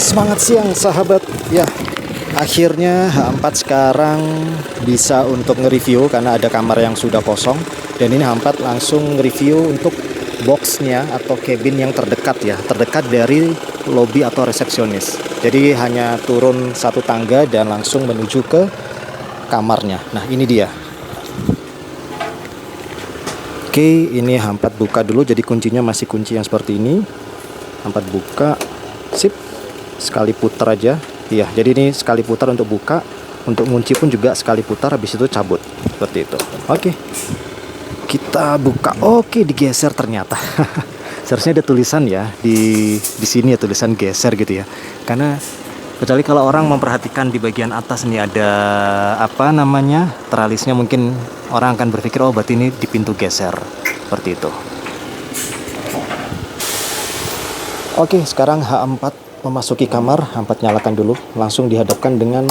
Semangat siang sahabat. Ya, akhirnya H4 sekarang bisa untuk nge-review karena ada kamar yang sudah kosong. Dan ini H4 langsung nge-review untuk boxnya atau cabin yang terdekat ya, terdekat dari lobby atau resepsionis. Jadi hanya turun satu tangga dan langsung menuju ke kamarnya. Nah ini dia. Oke, ini H4 buka dulu. Jadi kuncinya masih kunci yang seperti ini. H4 buka, sip, sekali putar aja. Iya, jadi ini sekali putar untuk buka, untuk ngunci pun juga sekali putar, habis itu cabut seperti itu. Oke, kita buka. Oke, digeser ternyata. Seharusnya ada tulisan ya di sini ya, tulisan geser gitu ya. Karena kecuali kalau orang memperhatikan di bagian atas nih ada apa namanya teralisnya, mungkin orang akan berpikir oh berarti ini di pintu geser seperti itu. Oke, sekarang H4 memasuki kamar. H4 nyalakan dulu, langsung dihadapkan dengan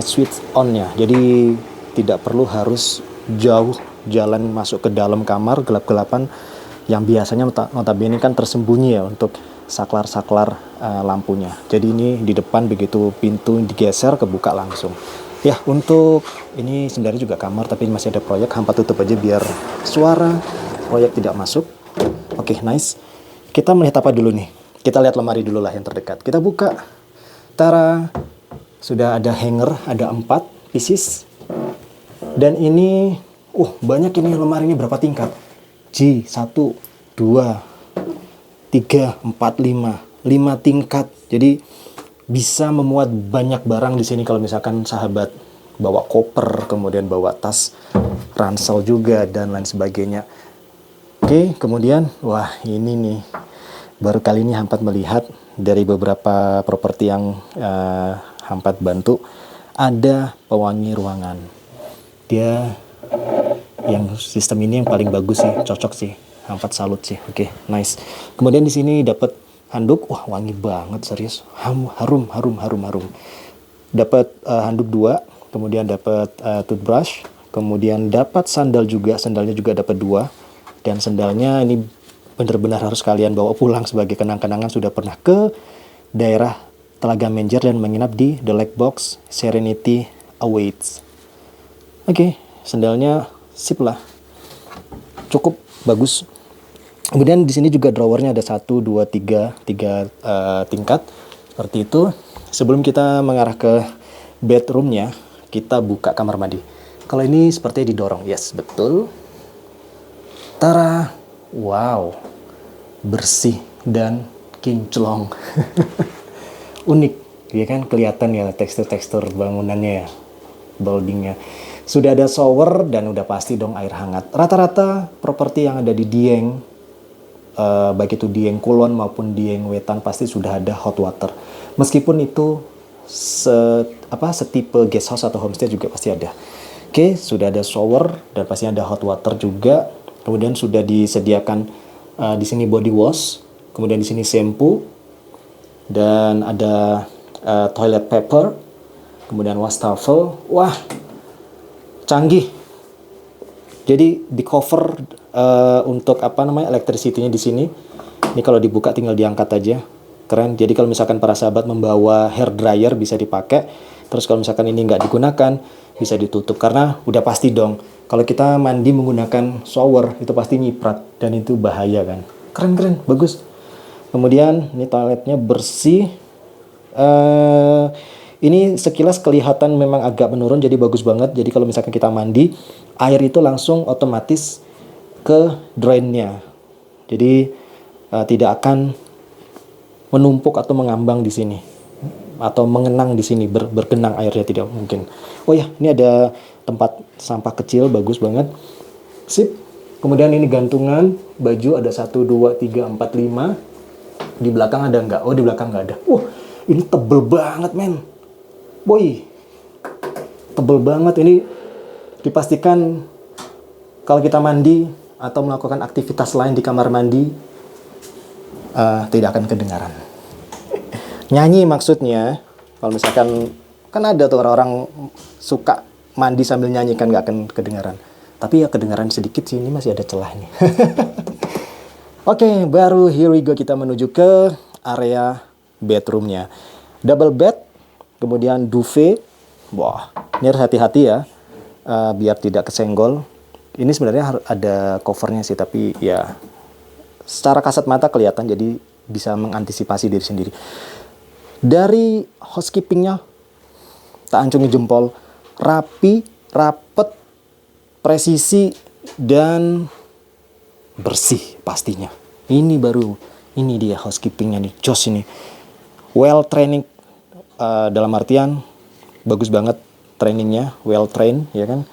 switch on-nya. Jadi tidak perlu harus jauh jalan masuk ke dalam kamar gelap-gelapan yang biasanya notabene kan tersembunyi ya untuk saklar-saklar lampunya. Jadi ini di depan, begitu pintu digeser kebuka langsung. Ya, untuk ini sebenarnya juga kamar tapi masih ada proyek. H4 tutup aja biar suara proyek tidak masuk. Oke, nice. Kita melihat apa dulu nih? Kita lihat lemari dulu lah yang terdekat. Kita buka. Tara, sudah ada hanger, ada 4 pieces. Dan ini, banyak ini lemarinya, berapa tingkat? G, 1, 2, 3, 4, 5. 5 tingkat. Jadi bisa memuat banyak barang di sini kalau misalkan sahabat bawa koper, kemudian bawa tas ransel juga dan lain sebagainya. Oke, kemudian wah ini nih baru kali ini H4 melihat dari beberapa properti yang H4 bantu, ada pewangi ruangan. Dia yang sistem ini yang paling bagus sih, cocok sih. H4 salut sih. Oke, nice. Kemudian di sini dapat handuk, wah wangi banget serius. Harum. Dapat handuk 2, kemudian dapat toothbrush, kemudian dapat sandal juga, sandalnya juga dapat 2. Dan sandalnya ini benar-benar harus kalian bawa pulang sebagai kenang-kenangan sudah pernah ke daerah Telaga Menjer dan menginap di The Lake Box Serenity Awaits. Oke, sandalnya sip lah. Cukup bagus. Kemudian di sini juga drawernya ada 1, 2, 3 tingkat. Seperti itu. Sebelum kita mengarah ke bedroomnya, kita buka kamar mandi. Kalau ini sepertinya didorong. Yes, betul. Tara, wow, bersih dan kinclong. Unik, ya kan, kelihatan ya tekstur-tekstur bangunannya ya, buildingnya. Sudah ada shower dan udah pasti dong air hangat. Rata-rata properti yang ada di Dieng, baik itu Dieng Kulon maupun Dieng Wetan, pasti sudah ada hot water. Meskipun itu setipe guest house atau homestay juga pasti ada. Oke, sudah ada shower dan pasti ada hot water juga. Kemudian sudah disediakan di sini body wash, kemudian di sini shampoo, dan ada toilet paper, kemudian wastafel. Wah, canggih. Jadi di cover untuk electricity-nya di sini. Ini kalau dibuka tinggal diangkat aja. Keren. Jadi kalau misalkan para sahabat membawa hair dryer bisa dipakai. Terus kalau misalkan ini nggak digunakan bisa ditutup karena udah pasti dong. Kalau kita mandi menggunakan shower itu pasti nyiprat dan itu bahaya kan. Keren, bagus. Kemudian ini toiletnya bersih. Ini sekilas kelihatan memang agak menurun jadi bagus banget. Jadi kalau misalkan kita mandi, air itu langsung otomatis ke drainnya. Jadi tidak akan menumpuk atau mengambang di sini atau mengenang di sini, bergenang airnya tidak mungkin. Oh ya, ini ada tempat sampah kecil, bagus banget. Sip. Kemudian ini gantungan baju ada 1, 2, 3, 4, 5. Di belakang ada nggak? Oh, di belakang nggak ada. Ini tebel banget, men. Boy. Tebel banget. Ini dipastikan kalau kita mandi atau melakukan aktivitas lain di kamar mandi tidak akan kedengaran. Nyanyi maksudnya, kalau misalkan kan ada tuh orang-orang suka mandi sambil nyanyi kan nggak akan kedengaran. Tapi ya kedengaran sedikit sih, ini masih ada celah nih. Oke, baru here we go, kita menuju ke area bedroomnya. Double bed, kemudian duvet. Wah, ini harus hati-hati ya, biar tidak kesenggol. Ini sebenarnya ada covernya sih, tapi ya secara kasat mata kelihatan, jadi bisa mengantisipasi diri sendiri. Dari housekeepingnya, tak ancungi jempol, rapi, rapet, presisi, dan bersih pastinya. Ini dia housekeepingnya nih, jos ini. Well training, dalam artian bagus banget trainingnya, well trained ya kan.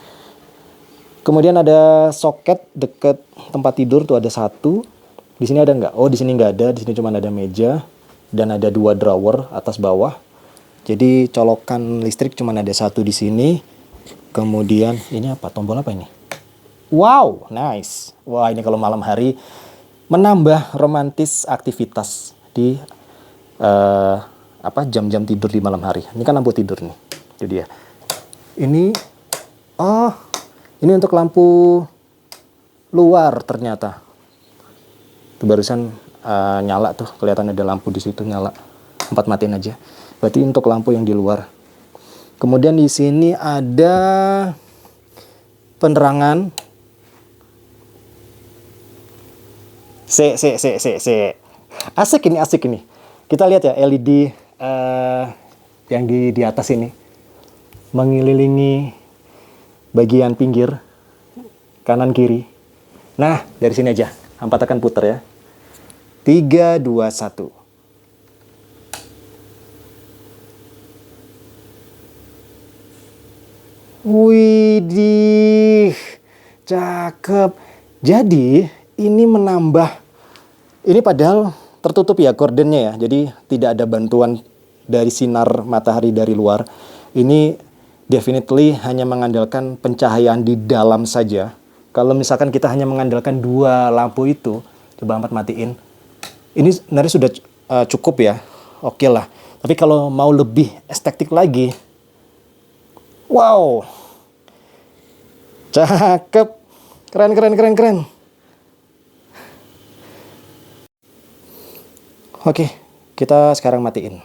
Kemudian ada soket deket tempat tidur tuh, ada satu. Di sini ada nggak? Oh, di sini nggak ada. Di sini cuma ada meja dan ada 2 drawer atas bawah. Jadi colokan listrik cuma ada satu di sini. Kemudian ini apa? Tombol apa ini? Wow, nice. Wah, ini kalau malam hari menambah romantis aktivitas di jam-jam tidur di malam hari. Ini kan lampu tidur nih. Itu dia. Ini untuk lampu luar ternyata. Itu barusan nyala tuh, kelihatan ada lampu di situ nyala. Sempat matiin aja. Berarti untuk lampu yang di luar. Kemudian di sini ada penerangan. Asik ini. Kita lihat ya LED yang di atas ini mengelilingi bagian pinggir kanan kiri. Nah, dari sini aja. Hampat akan putar ya. 3, 2, 1. Widih, cakep. Jadi ini menambah. Ini padahal tertutup ya gordennya ya. Jadi tidak ada bantuan dari sinar matahari dari luar. Ini definitely hanya mengandalkan pencahayaan di dalam saja. Kalau misalkan kita hanya mengandalkan 2 lampu itu, coba Ampat matiin. Ini sebenarnya sudah cukup ya. Oke lah. Tapi kalau mau lebih estetik lagi, wow, cakep, keren. Oke, kita sekarang matiin.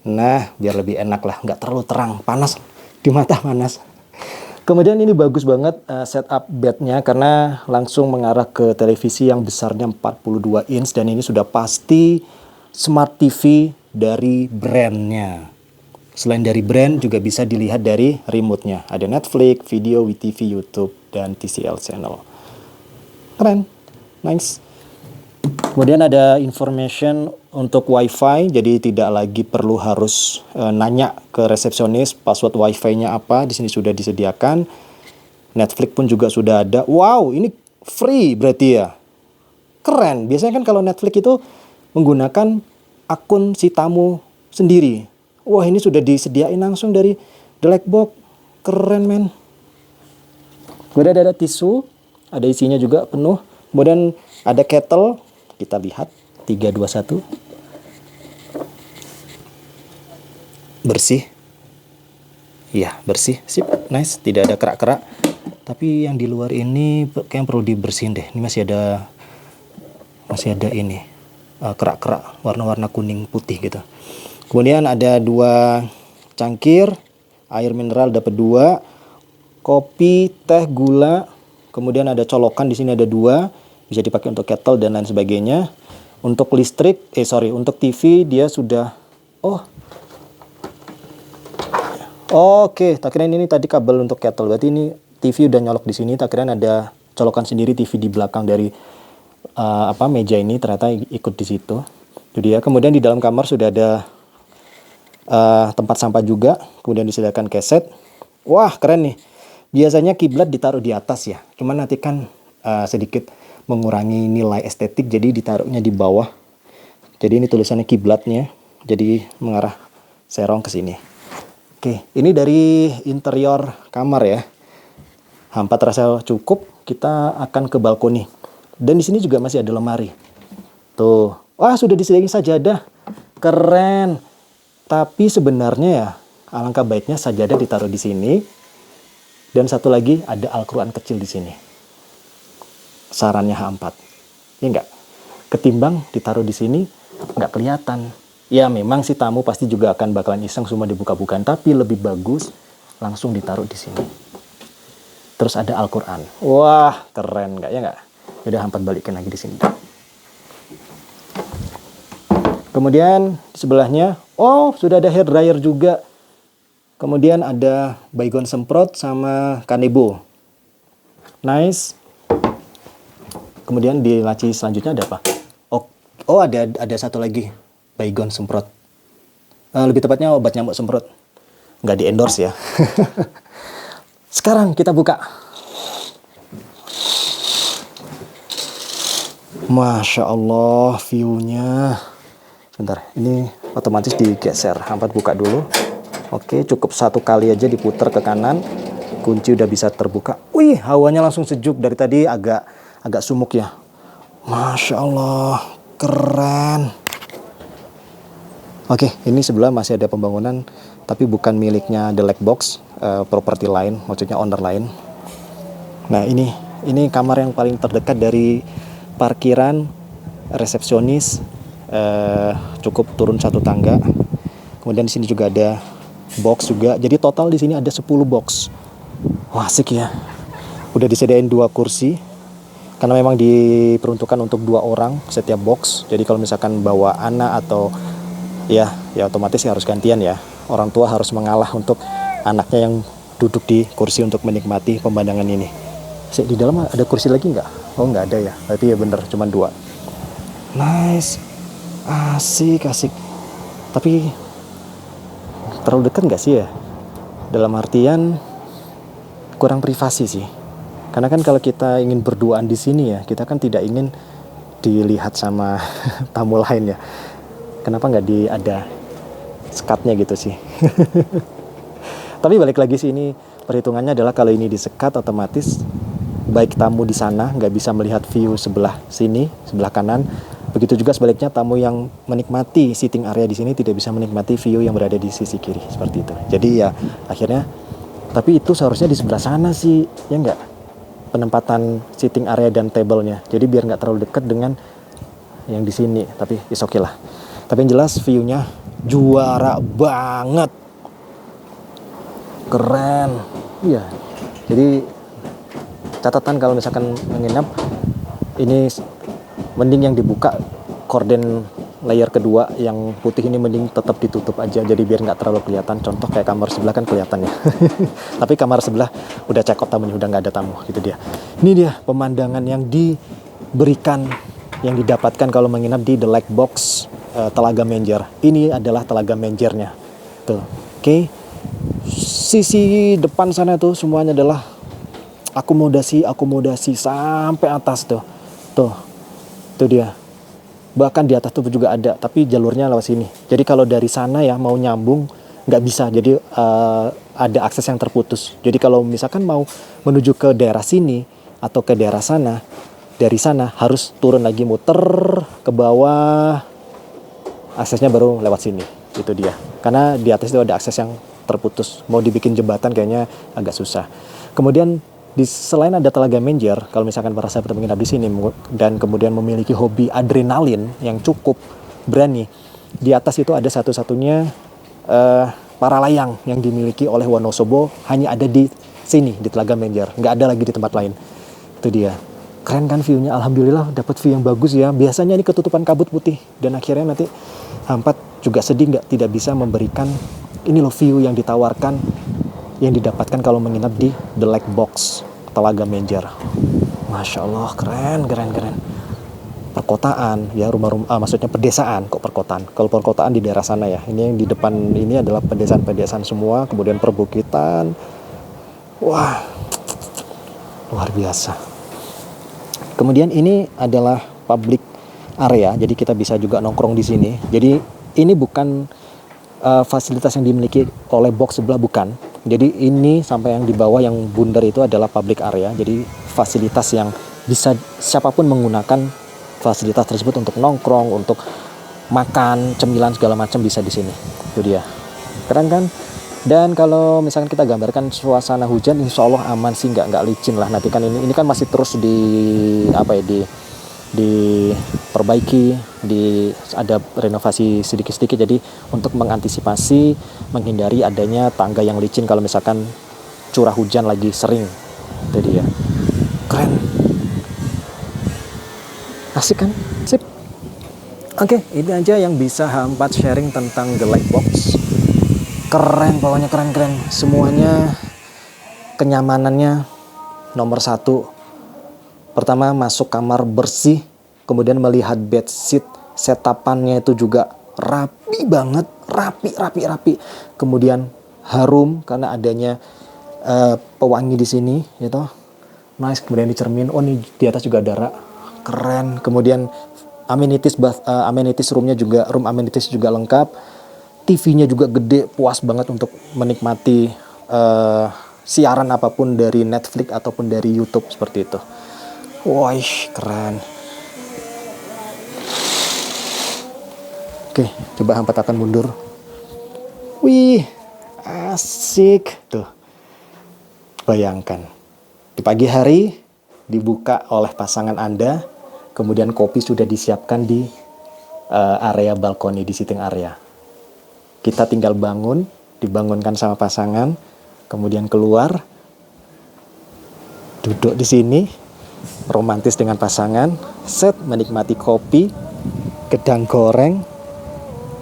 Nah, biar lebih enak lah, nggak terlalu terang, panas di mata panas. Kemudian ini bagus banget setup bednya karena langsung mengarah ke televisi yang besarnya 42 inch dan ini sudah pasti Smart TV dari brandnya. Selain dari brand juga bisa dilihat dari remote-nya. Ada Netflix, video, WeTV, YouTube, dan TCL channel. Keren, nice. Kemudian ada information untuk WiFi, jadi tidak lagi perlu harus nanya ke resepsionis password WiFi-nya apa. Di sini sudah disediakan. Netflix pun juga sudah ada. Wow, ini free berarti ya. Keren. Biasanya kan kalau Netflix itu menggunakan akun si tamu sendiri. Wah, ini sudah disediain langsung dari Blackbox. Keren, men. Kemudian ada tisu, ada isinya juga penuh. Kemudian ada kettle. Kita lihat 3, 2, 1. Bersih. Iya, bersih. Sip, nice. Tidak ada kerak-kerak. Tapi yang di luar ini kayaknya perlu dibersihin deh. Ini masih ada ini. Kerak-kerak warna-warna kuning putih gitu. Kemudian ada 2 cangkir, air mineral dapat 2, kopi, teh, gula. Kemudian ada colokan di sini ada 2. Bisa dipakai untuk kettle dan lain sebagainya. Untuk listrik, untuk TV dia sudah, oke, tak kirain ini tadi kabel untuk kettle. Berarti ini TV udah nyolok di sini. Tak kirain ada colokan sendiri TV di belakang dari meja ini. Ternyata ikut di situ. Jadi ya, kemudian di dalam kamar sudah ada tempat sampah juga. Kemudian disediakan keset. Wah, keren nih. Biasanya kiblat ditaruh di atas ya. Cuman nanti kan sedikit mengurangi nilai estetik, jadi ditaruhnya di bawah. Jadi ini tulisannya kiblatnya, jadi mengarah serong ke sini. Oke, ini dari interior kamar ya. Hampat terasa cukup, kita akan ke balkoni. Dan di sini juga masih ada lemari. Tuh, wah sudah disediakan sajadah. Keren. Tapi sebenarnya ya, alangkah baiknya sajadah ditaruh di sini. Dan satu lagi ada Al-Quran kecil di sini. Sarannya H4. Ya enggak? Ketimbang ditaruh di sini, enggak kelihatan. Ya memang sih tamu pasti juga akan bakalan iseng semua dibuka-bukaan, tapi lebih bagus langsung ditaruh di sini. Terus ada Al-Quran. Wah, keren nggak ya nggak? Udah Hampat balikin lagi di sini. Kemudian di sebelahnya, oh sudah ada hair dryer juga. Kemudian ada baygon semprot sama kanebo. Nice. Kemudian di laci selanjutnya ada apa? Oh ada satu lagi. Baygon semprot. Lebih tepatnya obat nyamuk semprot. Nggak di endorse ya. Sekarang kita buka. Masya Allah view-nya. Sebentar, ini otomatis digeser. Hampat buka dulu. Oke, cukup satu kali aja diputar ke kanan. Kunci udah bisa terbuka. Wih, hawanya langsung sejuk. Dari tadi agak sumuk ya. Masya Allah, keren. Oke, ini sebelah masih ada pembangunan, tapi bukan miliknya The Lake Box, properti lain, maksudnya owner lain. Nah, ini kamar yang paling terdekat dari parkiran, resepsionis, cukup turun satu tangga. Kemudian di sini juga ada box juga. Jadi total di sini ada 10 box. Wah, asik ya. Udah disediain 2 kursi. Karena memang diperuntukkan untuk 2 orang setiap box. Jadi kalau misalkan bawa anak atau ya otomatis ya harus gantian ya. Orang tua harus mengalah untuk anaknya yang duduk di kursi untuk menikmati pemandangan ini. Di dalam ada kursi lagi nggak? Oh nggak ada ya. Berarti ya bener, cuma 2. Nice. Asik. Tapi terlalu dekat nggak sih ya? Dalam artian kurang privasi sih. Karena kan kalau kita ingin berduaan di sini ya, kita kan tidak ingin dilihat sama tamu lain ya. Kenapa nggak ada sekatnya gitu sih? Tapi balik lagi sih, ini perhitungannya adalah kalau ini disekat otomatis baik tamu di sana nggak bisa melihat view sebelah sini, sebelah kanan. Begitu juga sebaliknya tamu yang menikmati sitting area di sini tidak bisa menikmati view yang berada di sisi kiri, seperti itu. Jadi ya akhirnya, tapi itu seharusnya di sebelah sana sih, ya nggak? Penempatan sitting area dan table-nya. Jadi biar nggak terlalu dekat dengan yang di sini. Tapi is okay lah. Tapi yang jelas view-nya juara banget. Keren. Iya. Jadi catatan kalau misalkan menginap, ini mending yang dibuka korden layer kedua yang putih ini mending tetap ditutup aja, jadi biar nggak terlalu kelihatan. Contoh kayak kamar sebelah kan kelihatan ya. Tapi kamar sebelah udah check out tamunya, udah nggak ada tamu gitu dia. Ini dia pemandangan yang diberikan, yang didapatkan kalau menginap di The Lake Box Telaga Menjer. Ini adalah Telaga Menjernya tuh. Oke. Sisi depan sana tuh semuanya adalah akomodasi sampai atas tuh dia. Bahkan di atas tuh juga ada, tapi jalurnya lewat sini. Jadi kalau dari sana ya mau nyambung nggak bisa. Jadi ada akses yang terputus. Jadi kalau misalkan mau menuju ke daerah sini atau ke daerah sana, dari sana harus turun lagi muter ke bawah. Aksesnya baru lewat sini. Itu dia. Karena di atas itu ada akses yang terputus. Mau dibikin jembatan kayaknya agak susah. Kemudian selain ada Telaga Menjer, kalau misalkan para sahabat menginap di sini dan kemudian memiliki hobi adrenalin yang cukup berani, di atas itu ada satu-satunya para layang yang dimiliki oleh Wonosobo, hanya ada di sini di Telaga Menjer, nggak ada lagi di tempat lain. Itu dia. Keren kan view-nya? Alhamdulillah dapat view yang bagus ya. Biasanya ini ketutupan kabut putih dan akhirnya nanti Hampat juga sedih tidak bisa memberikan ini loh view yang ditawarkan, yang didapatkan kalau menginap di The Lake Box Telaga Menjer. Masya Allah, keren. Perkotaan ya, rumah-rumah, maksudnya pedesaan, kok perkotaan. Kalau perkotaan di daerah sana ya. Ini yang di depan ini adalah pedesaan semua, kemudian perbukitan. Wah, luar biasa. Kemudian ini adalah public area, jadi kita bisa juga nongkrong di sini. Jadi ini bukan fasilitas yang dimiliki oleh box sebelah, bukan. Jadi ini sampai yang di bawah yang bundar itu adalah public area. Jadi fasilitas yang bisa siapapun menggunakan fasilitas tersebut untuk nongkrong, untuk makan, cemilan segala macam bisa di sini. Itu dia. Keren kan? Dan kalau misalkan kita gambarkan suasana hujan, insya Allah aman sih, nggak licin lah. Nanti kan ini kan masih terus diperbaiki ada renovasi sedikit-sedikit, jadi untuk mengantisipasi menghindari adanya tangga yang licin kalau misalkan curah hujan lagi sering. Itu dia. Keren. Asik kan? Sip. Oke, ini aja yang bisa H4 sharing tentang The Lightbox. Keren, pokoknya keren-keren. Semuanya kenyamanannya nomor 1. Pertama, masuk kamar bersih. Kemudian melihat bedsheet, setapannya itu juga rapi banget, rapi. Kemudian harum karena adanya pewangi di sini, gitu. Nice. Kemudian dicermin, oh nih di atas juga ada rak. Keren. Kemudian amenities room amenities juga lengkap. TV-nya juga gede, puas banget untuk menikmati siaran apapun dari Netflix ataupun dari YouTube seperti itu. Wah, keren. Oke, coba H4 akan mundur. Wih, asik. Tuh, bayangkan. Di pagi hari, dibuka oleh pasangan Anda, kemudian kopi sudah disiapkan di area balkoni, di sitting area. Kita tinggal dibangunkan sama pasangan, kemudian keluar, duduk di sini, romantis dengan pasangan, menikmati kopi, gedang goreng,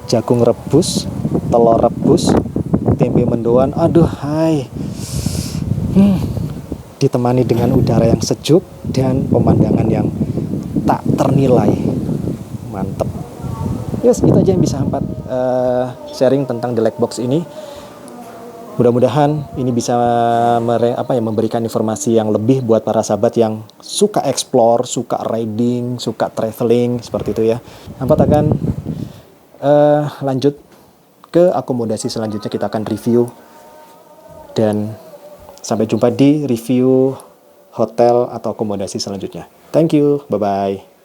jagung rebus, telur rebus, tempe mendoan. Aduh, hai. Ditemani dengan udara yang sejuk dan pemandangan yang tak ternilai. Mantep. Yes, itu aja yang bisa H4 sharing tentang The Lightbox ini. Mudah-mudahan ini bisa memberikan informasi yang lebih buat para sahabat yang suka explore, suka riding, suka traveling, seperti itu ya. H4 akan lanjut ke akomodasi selanjutnya, kita akan review. Dan sampai jumpa di review hotel atau akomodasi selanjutnya. Thank you, bye-bye.